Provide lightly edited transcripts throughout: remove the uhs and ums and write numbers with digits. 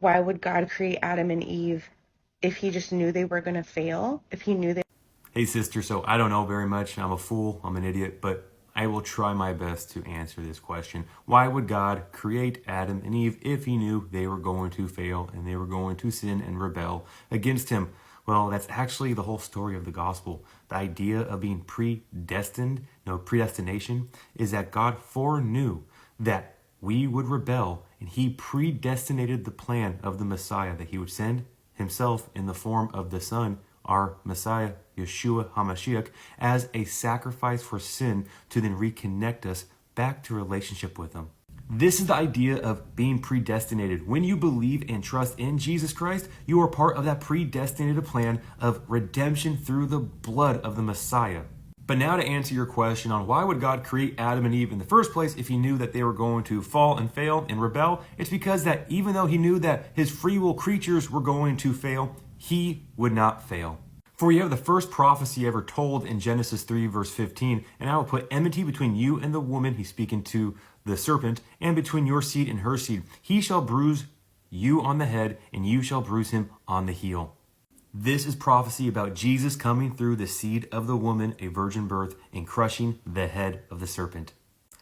Why would God create Adam and Eve if he just knew they were going to fail? If he knew they Hey, sister, so I don't know very much. I'm a fool. I'm an idiot, but I will try my best to answer this question. Why would God create Adam and Eve if he knew they were going to fail and they were going to sin and rebel against him? Well, that's actually the whole story of the gospel. The idea of being predestined, predestination, is that God foreknew that we would rebel, and he predestinated the plan of the Messiah, that he would send himself in the form of the Son, our Messiah, Yeshua HaMashiach, as a sacrifice for sin to then reconnect us back to relationship with him. This is the idea of being predestinated. When you believe and trust in Jesus Christ, you are part of that predestinated plan of redemption through the blood of the Messiah. But now to answer your question on why would God create Adam and Eve in the first place if he knew that they were going to fall and fail and rebel, it's because that even though he knew that his free will creatures were going to fail, he would not fail. For you have the first prophecy ever told in Genesis 3 verse 15, and I will put enmity between you and the woman, he's speaking to the serpent, and between your seed and her seed. He shall bruise you on the head, and you shall bruise him on the heel. This is prophecy about Jesus coming through the seed of the woman, a virgin birth, and crushing the head of the serpent.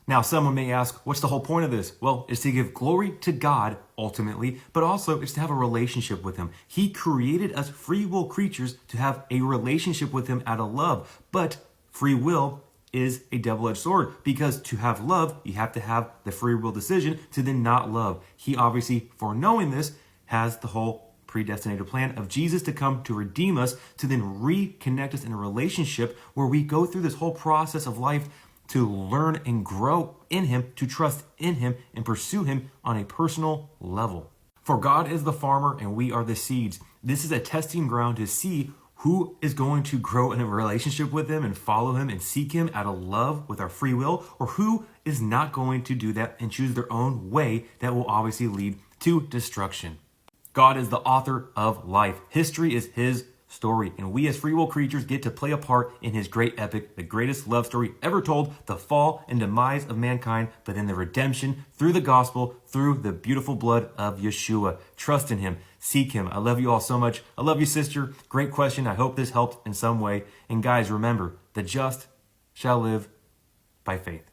Now, someone may ask, what's the whole point of this? Well, it's to give glory to God, ultimately, but also it's to have a relationship with him. He created us free will creatures to have a relationship with him out of love. But free will is a double-edged sword, because to have love, you have to have the free will decision to then not love. He obviously, foreknowing this, has the whole predestinated plan of Jesus to come to redeem us, to then reconnect us in a relationship where we go through this whole process of life to learn and grow in him, to trust in him, and pursue him on a personal level. For God is the farmer and we are the seeds. This is a testing ground to see who is going to grow in a relationship with him and follow him and seek him out of love with our free will, or who is not going to do that and choose their own way that will obviously lead to destruction. God is the author of life. History is his story, and we as free will creatures get to play a part in his great epic, the greatest love story ever told, the fall and demise of mankind, but in the redemption through the gospel, through the beautiful blood of Yeshua. Trust in him. Seek him. I love you all so much. I love you, sister. Great question. I hope this helped in some way. And guys, remember, the just shall live by faith.